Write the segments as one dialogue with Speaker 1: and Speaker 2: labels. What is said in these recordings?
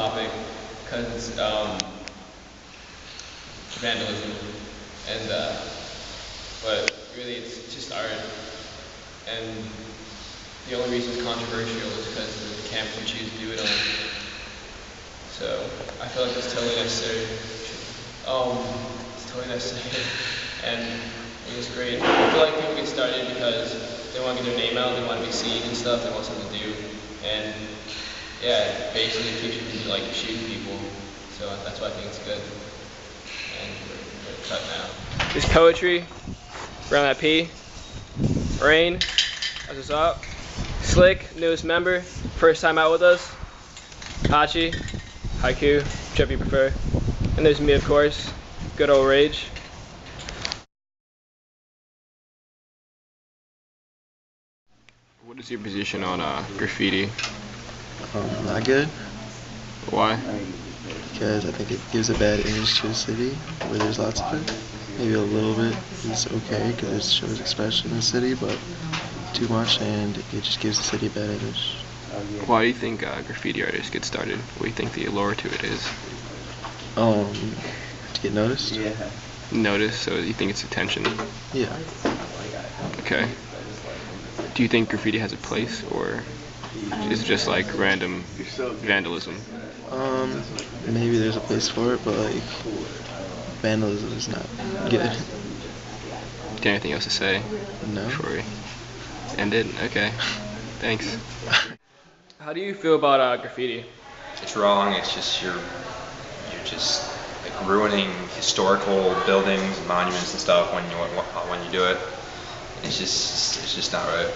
Speaker 1: topic because it's vandalism, and but really it's just art, and the only reason it's controversial is because of the camps we choose to do it on. So I feel like it's totally necessary. It's totally necessary, and it's great. I feel like people get started because they want to get their name out, they want to be seen and stuff, they want something to do, and yeah, basically it keeps you from like shooting people. So that's why I think it's good. And we're cut now. There's poetry, around that P, Rain, that's what's up. Slick, newest member, first time out with us. Hachi, Haiku, whichever you prefer. And there's me, of course, good old Rage. What is your position on graffiti?
Speaker 2: Not good.
Speaker 1: Why?
Speaker 2: Because I think it gives a bad image to the city where there's lots of it. Maybe a little bit is okay because it shows expression in the city, but too much and it just gives the city a bad image.
Speaker 1: Why do you think graffiti artists get started? What do you think the allure to it is?
Speaker 2: To get noticed?
Speaker 3: Yeah.
Speaker 1: Noticed, so you think it's attention?
Speaker 2: Yeah.
Speaker 1: Okay. Do you think graffiti has a place, or is it just like random vandalism?
Speaker 2: Maybe there's a place for it, but like vandalism is not good.
Speaker 1: Do you have anything else to say?
Speaker 2: No.
Speaker 1: Before we end it? Okay. Thanks. How do you feel about graffiti?
Speaker 3: It's wrong. It's just you're just like ruining historical buildings and monuments and stuff when you do it. It's just not right.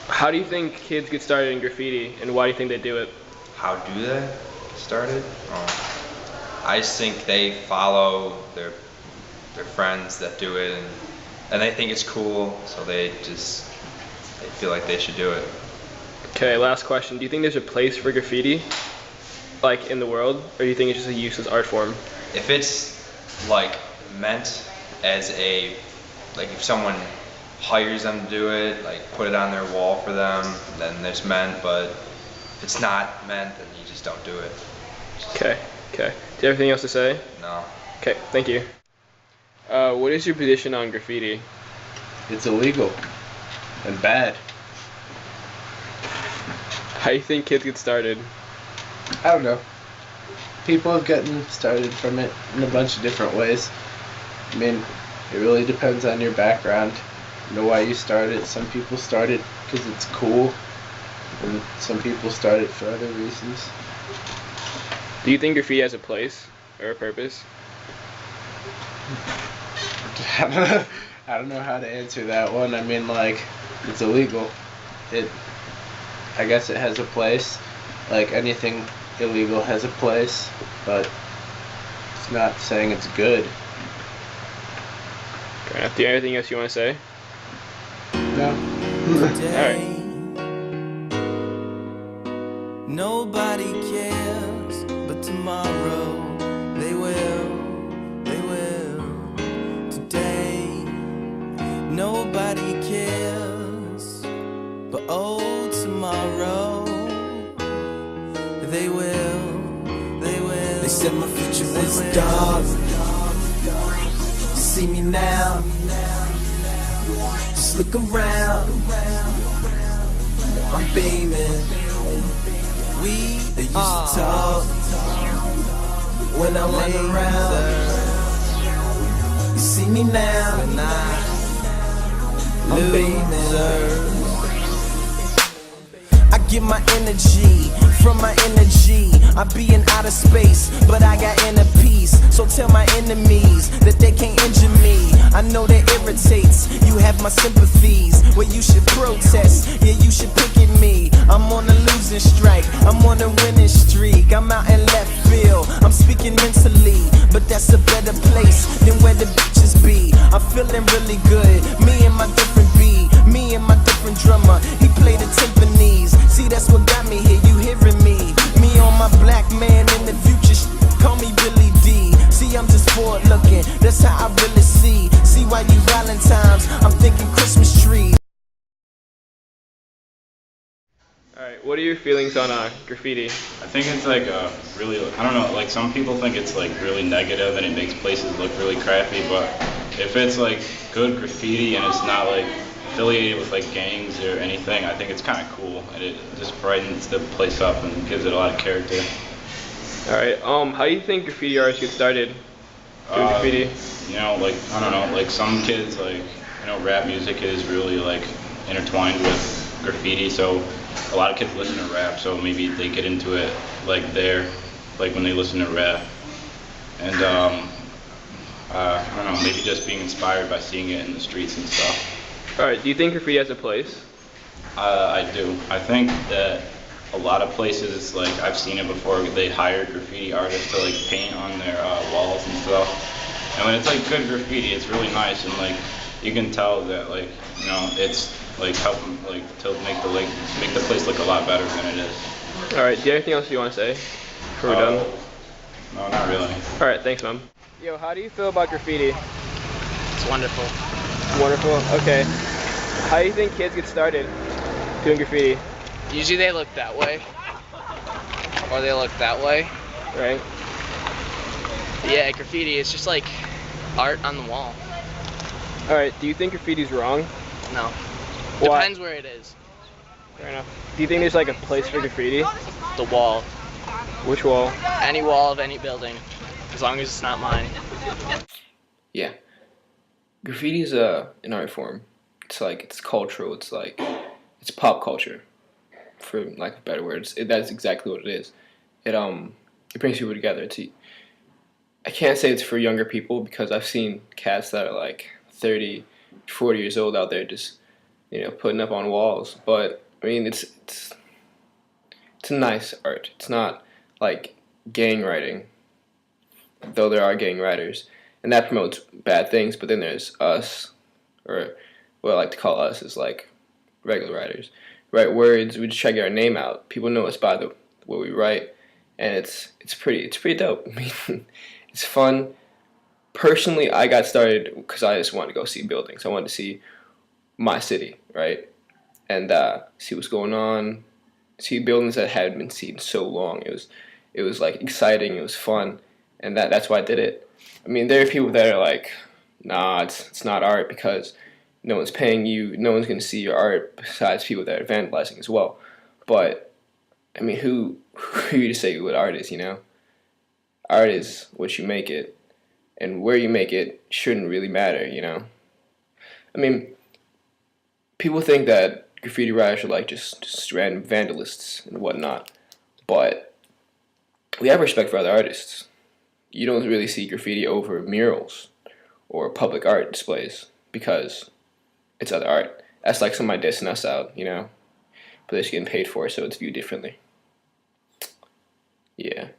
Speaker 1: How do you think kids get started in graffiti, and why do you think they do it?
Speaker 3: How do they get started? I just think they follow their friends that do it, and they think it's cool, so they feel like they should do it.
Speaker 1: Okay, last question. Do you think there's a place for graffiti, like in the world, or do you think it's just a useless art form?
Speaker 3: If it's like meant as like if someone hires them to do it, like put it on their wall for them, then there's meant, but if it's not meant, then you just don't do it.
Speaker 1: Okay. Do you have anything else to say?
Speaker 3: No.
Speaker 1: Okay, thank you. What is your position on graffiti?
Speaker 4: It's illegal and bad.
Speaker 1: How do you think kids get started?
Speaker 4: I don't know. People have gotten started from it in a bunch of different ways. I mean, it really depends on your background. You know why you started. Some people started because it's cool, and some people started for other reasons.
Speaker 1: Do you think graffiti has a place or a purpose?
Speaker 4: I don't know how to answer that one. I mean, like, it's illegal. I guess it has a place. Like anything illegal has a place, but it's not saying it's good.
Speaker 1: Fair enough. Do you have anything else you want to say?
Speaker 4: No.
Speaker 1: Alright.
Speaker 5: Nobody cares, but tomorrow they will. Today, nobody cares, but oh, tomorrow they will. They said my future was dark. See me now. Just look around. I'm beaming. They used to talk when I went around. You see me now, I'm beaming. I get my energy from my energy. I be in outer space, but I got inner peace. So tell my enemies that they can't injure me. I know that irritates. You have my sympathies. Well, you should protest. Yeah, you should pick at me. I'm on a losing strike. I'm on a winning streak. I'm out in left field. I'm speaking mentally, but that's a better place than where the bitches be. I'm feeling really good. Me and my different beat. Me and my different drummer. He played the timpanis. See, that's what got me here. You hearing me? Me on my black man in the future. Call me Billy D. See, I'm just forward looking. That's how I really see. See why you Valentine's. I'm thinking Christmas tree.
Speaker 1: Alright, what are your feelings on graffiti?
Speaker 6: I think it's like a really, I don't know, like some people think it's like really negative and it makes places look really crappy, but if it's like good graffiti and it's not like affiliated with like gangs or anything, I think it's kind of cool and it just brightens the place up and gives it a lot of character.
Speaker 1: All right. How do you think graffiti artists get started doing graffiti?
Speaker 6: You know, like I don't know, like some kids like rap music is really like intertwined with graffiti, so a lot of kids listen to rap, so maybe they get into it like when they listen to rap, and I don't know, maybe just being inspired by seeing it in the streets and stuff.
Speaker 1: All right. Do you think graffiti has a place?
Speaker 6: I do. I think that a lot of places, like I've seen it before, they hire graffiti artists to like paint on their walls and stuff. And when it's like good graffiti, it's really nice, and like you can tell that like it's like helping like to make the place look a lot better than it is.
Speaker 1: All right. Do you have anything else you want to say before we're done?
Speaker 6: No, not really.
Speaker 1: All right. Thanks, man. Yo, how do you feel about graffiti?
Speaker 7: It's wonderful.
Speaker 1: Wonderful. Okay. How do you think kids get started doing graffiti?
Speaker 7: Usually they look that way, or they look that way.
Speaker 1: Right.
Speaker 7: Yeah, graffiti, it's just like art on the wall.
Speaker 1: All right. Do you think graffiti's wrong?
Speaker 7: No.
Speaker 1: Why?
Speaker 7: Depends where it is.
Speaker 1: Fair enough. Do you think there's like a place for graffiti?
Speaker 7: The wall.
Speaker 1: Which wall?
Speaker 7: Any wall of any building, as long as it's not mine.
Speaker 8: Yeah. Graffiti is an art form. It's like, it's cultural. It's like, it's pop culture, for lack of better words. That's exactly what it is. It brings people together. I can't say it's for younger people because I've seen cats that are like 30, 40 years old out there just, putting up on walls. But I mean, it's a nice art. It's not like gang writing, though there are gang writers, and that promotes bad things. But then there's us, or what I like to call us is like regular writers. Write words. We just try to get our name out. People know us by what we write, and it's pretty dope. I mean, it's fun. Personally, I got started because I just wanted to go see buildings. I wanted to see my city, right, and see what's going on. See buildings that hadn't been seen so long. It was like exciting. It was fun, and that's why I did it. I mean, there are people that are like, nah, it's not art because no one's paying you. No one's gonna see your art besides people that are vandalizing as well. But I mean, who are you to say what art is? Art is what you make it, and where you make it shouldn't really matter. I mean, people think that graffiti writers are like just random vandalists and whatnot, but we have respect for other artists. You don't really see graffiti over murals or public art displays because it's other art. That's like somebody dissing us out, but they're just getting paid for it, so it's viewed differently. Yeah.